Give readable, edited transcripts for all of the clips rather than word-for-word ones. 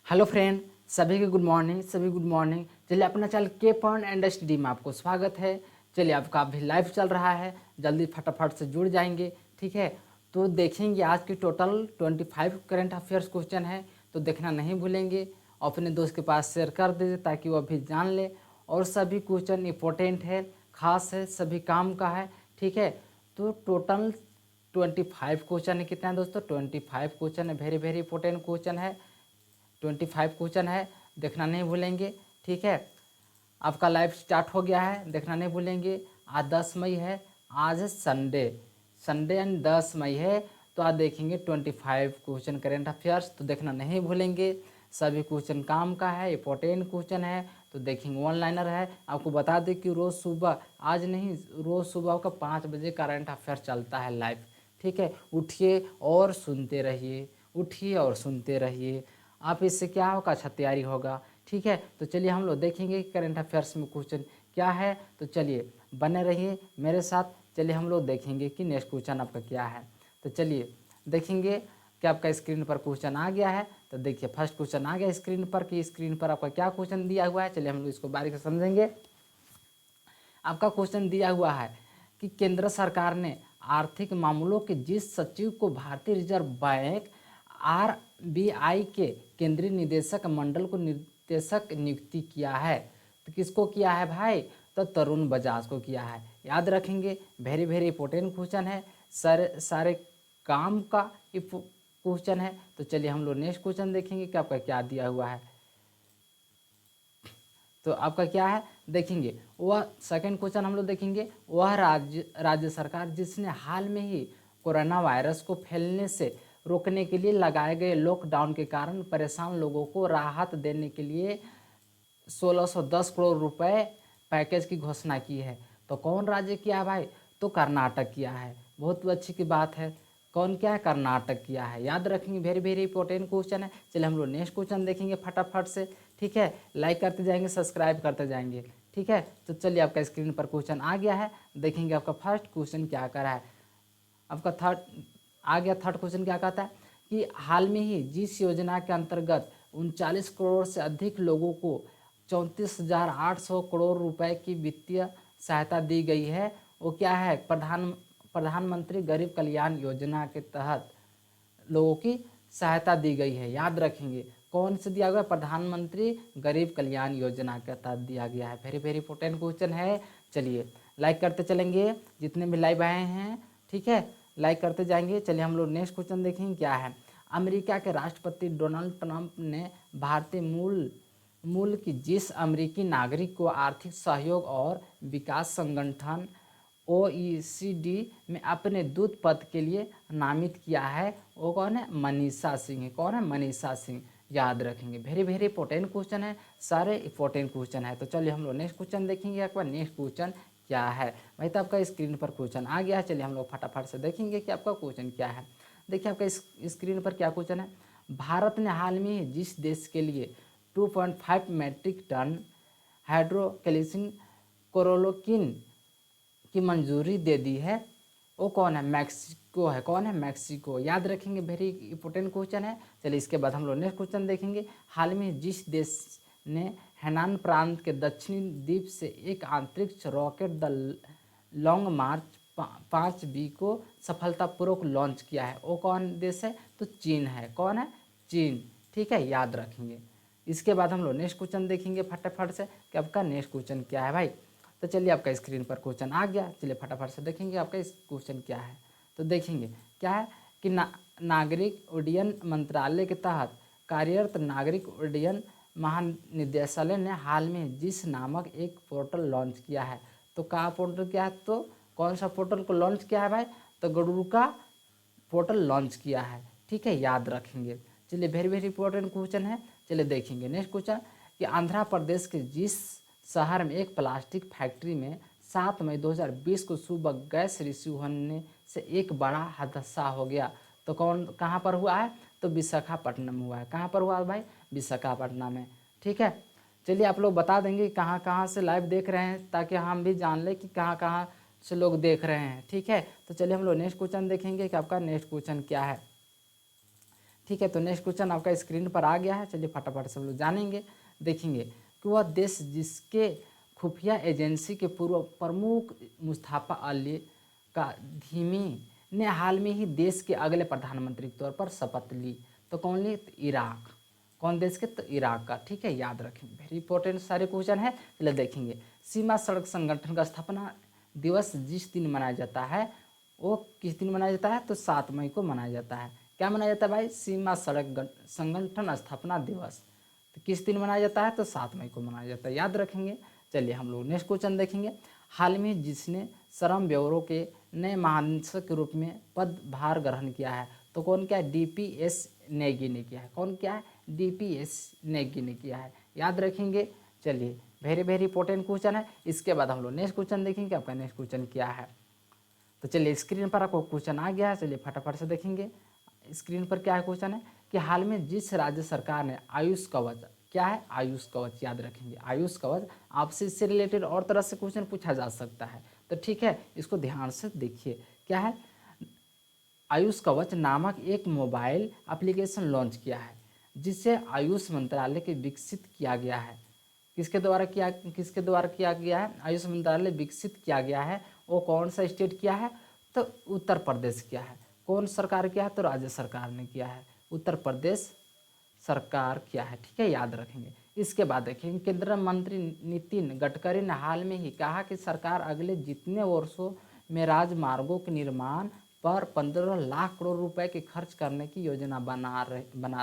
Hello friend, सभी को good morning. चलिए अपना चैनल के पॉइंट एंड स्टडी में आपको स्वागत है। चलिए आपका अभी लाइव चल रहा है, जल्दी फटाफट से जुड़ जाएंगे। ठीक है, तो देखेंगे आज की टोटल 25 करंट अफेयर्स क्वेश्चन है, तो देखना नहीं भूलेंगे। अपने दोस्त के पास शेयर कर दीजिए ताकि वो भी जान ले। और सभी क्वेश्चन इंपॉर्टेंट है, खास है, सभी काम का है। ठीक है, तो टोटल 25 क्वेश्चन है। कितना है दोस्तों? 25 क्वेश्चन है, वेरी वेरी इंपॉर्टेंट क्वेश्चन है। 25 क्वेश्चन है, देखना नहीं भूलेंगे। ठीक है, आपका लाइव स्टार्ट हो गया है, देखना नहीं भूलेंगे। आज 10 मई है, आज है संडे एंड 10 मई है। तो आज देखेंगे 25 क्वेश्चन करेंट अफेयर्स, तो देखना नहीं भूलेंगे। सभी क्वेश्चन काम का है, इंपॉर्टेंट क्वेश्चन है, तो देखेंगे। वन लाइनर है। आपको बता दें कि रोज़ सुबह, आज नहीं, रोज़ सुबह का 5 बजे करंट अफेयर चलता है लाइव। ठीक है, उठिए और सुनते रहिए, उठिए और सुनते रहिए। आप इससे क्या होगा? अच्छा तैयारी होगा। ठीक है, तो चलिए हम लोग देखेंगे कि करंट अफेयर्स में क्वेश्चन क्या है। तो चलिए बने रहिए मेरे साथ। चलिए हम लोग देखेंगे कि नेक्स्ट क्वेश्चन आपका क्या है। तो चलिए देखेंगे कि आपका स्क्रीन पर क्वेश्चन आ गया है। तो देखिए फर्स्ट क्वेश्चन आ गया स्क्रीन पर, कि स्क्रीन पर आपका क्या क्वेश्चन दिया हुआ है। चलिए हम लोग इसको बारीक से समझेंगे। आपका क्वेश्चन दिया हुआ है कि केंद्र सरकार ने आर्थिक मामलों के जिस सचिव को भारतीय रिजर्व बैंक आरबीआई के केंद्रीय निदेशक मंडल को निर्देशक नियुक्ति किया है, तो किसको किया है भाई? तो तरुण बजाज को किया है। याद रखेंगे, वेरी वेरी इंपॉर्टेंट क्वेश्चन है, सारे काम का क्वेश्चन है। तो चलिए हम लोग नेक्स्ट क्वेश्चन देखेंगे कि आपका क्या दिया हुआ है। तो आपका क्या है देखेंगे। वह सेकंड क्वेश्चन हम लोग देखेंगे। वह राज्य सरकार जिसने हाल में ही कोरोना वायरस को फैलने से रोकने के लिए लगाए गए लॉकडाउन के कारण परेशान लोगों को राहत देने के लिए 1610 करोड़ रुपए पैकेज की घोषणा की है। तो कौन राज्य किया है भाई? तो कर्नाटक किया है। बहुत अच्छी की बात है। कौन क्या है? कर्नाटक किया है। याद रखेंगे, वेरी वेरी इंपॉर्टेंट क्वेश्चन है। चलिए हम लोग नेक्स्ट क्वेश्चन देखेंगे फटाफट से। ठीक है, लाइक करते जाएंगे, सब्सक्राइब करते जाएंगे। ठीक है, तो चलिए आपका स्क्रीन पर क्वेश्चन आ गया है, देखेंगे आपका फर्स्ट क्वेश्चन क्या कर रहा है। आपका थर्ड आ गया। थर्ड क्वेश्चन क्या कहता है कि हाल में ही जिस योजना के अंतर्गत 39 करोड़ से अधिक लोगों को 34,800 करोड़ रुपए की वित्तीय सहायता दी गई है, वो क्या है? प्रधानमंत्री गरीब कल्याण योजना के तहत लोगों की सहायता दी गई है। याद रखेंगे, कौन से दिया गया? प्रधानमंत्री गरीब कल्याण योजना के तहत दिया गया है। वेरी वेरी इंपॉर्टेंट क्वेश्चन है। चलिए लाइक करते चलेंगे जितने भी लाइव आए हैं। ठीक है, लाइक करते जाएंगे। चलिए हम लोग नेक्स्ट क्वेश्चन देखेंगे क्या है। अमेरिका के राष्ट्रपति डोनाल्ड ट्रंप ने भारतीय मूल की जिस अमेरिकी नागरिक को आर्थिक सहयोग और विकास संगठन OECD में अपने दूत पद के लिए नामित किया है, वो कौन है? मनीषा सिंह है। कौन है? मनीषा सिंह। याद रखेंगे, वेरी वेरी इंपॉर्टेंट क्वेश्चन है, सारे इंपॉर्टेंट क्वेश्चन है। तो चलिए हम लोग नेक्स्ट क्वेश्चन देखेंगे। आपका नेक्स्ट क्वेश्चन क्या है भाई? तो आपका स्क्रीन पर क्वेश्चन आ गया है। चलिए हम लोग फटाफट से देखेंगे कि आपका क्वेश्चन क्या है। देखिए आपका स्क्रीन पर क्या क्वेश्चन है। भारत ने हाल में ही जिस देश के लिए 2.5 मैट्रिक टन हाइड्रोक्लोरिन क्लोरोक्विन की मंजूरी दे दी है, वो कौन है? मैक्सिको है। कौन है? मैक्सिको। याद रखेंगे, वेरी इंपॉर्टेंट क्वेश्चन है। चलिए इसके बाद हम लोग नेक्स्ट क्वेश्चन देखेंगे। हाल में जिस देश ने हैनान प्रांत के दक्षिणी द्वीप से एक अंतरिक्ष rocket the long March 5B को सफलतापूर्वक लॉन्च किया है, वो कौन देश है? तो चीन है। कौन है? चीन। ठीक है, याद रखेंगे। इसके बाद हम लोग नेक्स्ट क्वेश्चन देखेंगे फटाफट से कि आपका नेक्स्ट क्वेश्चन क्या है भाई। तो चलिए आपका स्क्रीन पर क्वेश्चन आ गया। चलिए फटाफट से देखेंगे आपका इस क्वेश्चन क्या है। तो देखेंगे क्या है कि नागरिक उड्डयन मंत्रालय के तहत कार्यरत नागरिक उड्डयन महानिदेशालय ने हाल में जिस नामक एक पोर्टल लॉन्च किया है, तो कहाँ पोर्टल किया है? तो कौन सा पोर्टल को लॉन्च किया है भाई? तो गरुड़ का पोर्टल लॉन्च किया है। ठीक है, याद रखेंगे। चलिए वेरी वेरी इंपॉर्टेंट क्वेश्चन है। चलिए देखेंगे नेक्स्ट क्वेश्चन कि आंध्र प्रदेश के जिस शहर में एक प्लास्टिक फैक्ट्री में 7 मई 2020 को सुबह गैस रिसीव होने से एक बड़ा हादसा हो गया, तो कहाँ पर हुआ है? तो विशाखापट्टनम में हुआ है। कहाँ पर हुआ है भाई? विशाखापट्टनम में। ठीक है, चलिए आप लोग बता देंगे कहाँ कहाँ से लाइव देख रहे हैं, ताकि हम भी जान लें कि कहाँ कहाँ से लोग देख रहे हैं। ठीक है, तो चलिए हम लोग नेक्स्ट क्वेश्चन देखेंगे कि आपका नेक्स्ट क्वेश्चन क्या है। ठीक है, तो नेक्स्ट क्वेश्चन आपका स्क्रीन पर आ गया है। चलिए फटाफट सब लोग जानेंगे, देखेंगे कि वह देश जिसके खुफिया एजेंसी के पूर्व प्रमुख मुस्तफा अली काज़ेमी ने हाल में ही देश के अगले प्रधानमंत्री के तौर पर शपथ ली, तो कौन ली? तो इराक। कौन देश के? तो इराक का। ठीक है, याद रखेंगे, वेरी इंपॉर्टेंट सारे क्वेश्चन है। चलिए देखेंगे, सीमा सड़क संगठन का स्थापना दिवस जिस दिन मनाया जाता है वो किस दिन मनाया जाता है? तो 7 मई को मनाया जाता है। क्या मनाया जाता है भाई? सीमा सड़क संगठन स्थापना दिवस। तो किस दिन मनाया जाता है? तो 7 मई को मनाया जाता है, याद रखेंगे। चलिए हम लोग नेक्स्ट क्वेश्चन देखेंगे, हाल में जिसने श्रम ब्यूरो के नए महानिदेशक के रूप में पदभार ग्रहण किया है, तो कौन? क्या है? DPS नेगी ने किया है। कौन क्या है? DPS नेगी ने किया है, याद रखेंगे। चलिए वेरी वेरी इंपॉर्टेंट क्वेश्चन है। इसके बाद हम लोग नेक्स्ट क्वेश्चन देखेंगे, आपका नेक्स्ट क्वेश्चन क्या है। तो चलिए स्क्रीन पर आपको क्वेश्चन आ गया है, चलिए फटाफट से देखेंगे स्क्रीन पर क्या है। क्वेश्चन है कि हाल में जिस राज्य सरकार ने आयुष कवच, क्या है? आयुष कवच, याद रखेंगे आयुष कवच। आपसे इससे रिलेटेड और तरह से क्वेश्चन पूछा जा सकता है, तो ठीक है, इसको ध्यान से देखिए। क्या है? आयुष कवच नामक एक मोबाइल एप्लीकेशन लॉन्च किया है, जिसे आयुष मंत्रालय के विकसित किया गया है। किसके द्वारा किया गया है? आयुष मंत्रालय विकसित किया गया है। वो कौन सा स्टेट किया है? तो उत्तर प्रदेश किया है। कौन सरकार किया है? तो राज्य सरकार ने किया है, उत्तर प्रदेश सरकार किया है। ठीक है, याद रखेंगे। इसके बाद देखेंगे, केंद्रीय मंत्री नितिन गडकरी ने हाल में ही कहा कि सरकार अगले जितने वर्षों में राजमार्गों के निर्माण पर 15 लाख करोड़ रुपए के खर्च करने की योजना बना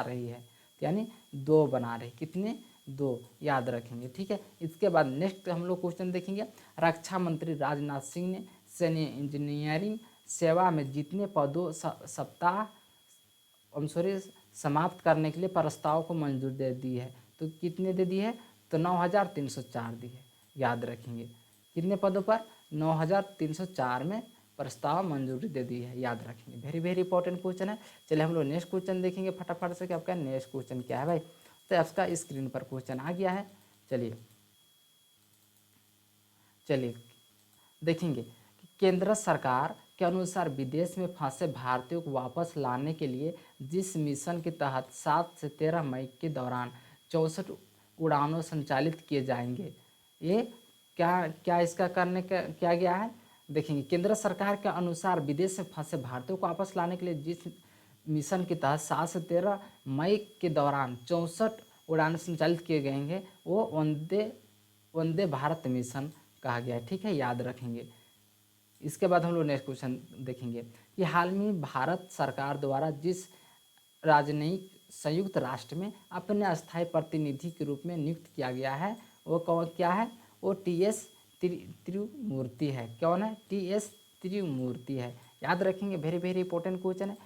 रही है, यानी 2 बना रही। कितने? 2, याद रखेंगे। ठीक है, इसके बाद नेक्स्ट हम लोग क्वेश्चन देखेंगे, रक्षा मंत्री राजनाथ सिंह ने सैन्य इंजीनियरिंग सेवा में जितने पदों समाप्त करने के लिए प्रस्ताव को मंजूरी दे दी है, तो कितने दे दी है? तो 9304 दी है, याद रखेंगे। कितने पदों पर? 9304 में प्रस्ताव मंजूरी दे दी है, याद रखेंगे। वेरी वेरी इंपॉर्टेंट क्वेश्चन है। चलिए हम लोग नेक्स्ट क्वेश्चन देखेंगे फटाफट से कि आपका नेक्स्ट क्वेश्चन क्या है भाई। तो आपका स्क्रीन पर क्वेश्चन आ गया है। चलिए देखेंगे कि केंद्र सरकार के अनुसार विदेश में फंसे भारतीयों को वापस लाने के लिए जिस मिशन के तहत 7 से 13 मई के दौरान 64 उड़ानों संचालित किए जाएंगे, ये क्या इसका करने का क्या गया है? देखेंगे, केंद्र सरकार के अनुसार विदेश में फंसे भारतीयों को वापस लाने के लिए जिस मिशन के तहत 7 से 13 मई के दौरान 64 उड़ान संचालित किए गएंगे, वो वंदे भारत मिशन कहा गया है। ठीक है, याद रखेंगे। इसके बाद हम लोग नेक्स्ट क्वेश्चन देखेंगे कि हाल में भारत सरकार द्वारा जिस राजनयिक संयुक्त राष्ट्र में अपने अस्थायी प्रतिनिधि के रूप में नियुक्त किया गया है, वो कौन क्या है? वो TS तिरुमूर्ति है। कौन है? TS तिरुमूर्ति है, याद रखेंगे। वेरी वेरी इंपॉर्टेंट क्वेश्चन है।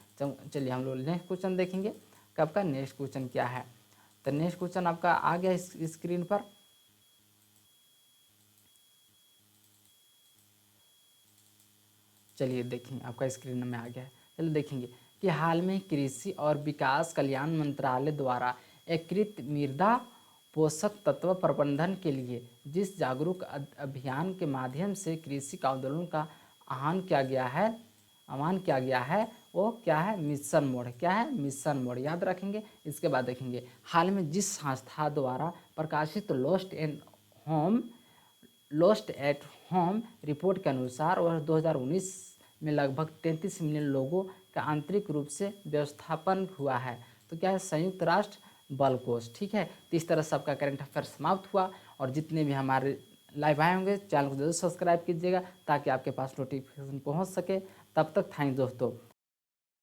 चलिए हम लोग नेक्स्ट क्वेश्चन देखेंगे, कब का नेक्स्ट क्वेश्चन क्या है। तो नेक्स्ट क्वेश्चन आपका आ गया स्क्रीन पर। चलिए देखेंगे, आपका स्क्रीन में आ गया है। चलिए देखेंगे कि हाल में कृषि और विकास कल्याण मंत्रालय द्वारा एकीकृत मृदा पोषक तत्व प्रबंधन के लिए जिस जागरूक अभियान के माध्यम से कृषि आंदोलन का आह्वान किया गया है वो क्या है? Mission mode. क्या है? मिशन मोड, याद रखेंगे। इसके बाद देखेंगे, हाल में जिस संस्था द्वारा प्रकाशित लोस्ट एट होम रिपोर्ट के अनुसार वर्ष 2019 में लगभग 33 मिलियन लोगों का आंतरिक रूप से व्यवस्थापन हुआ है, तो क्या है? संयुक्त राष्ट्र बल कोष। ठीक है, तो इस तरह सबका करंट अफेयर समाप्त हुआ। और जितने भी हमारे लाइव आए होंगे चैनल को जरूर सब्सक्राइब कीजिएगा ताकि आपके पास नोटिफिकेशन पहुंच सके। तब तक थैंक दोस्तों।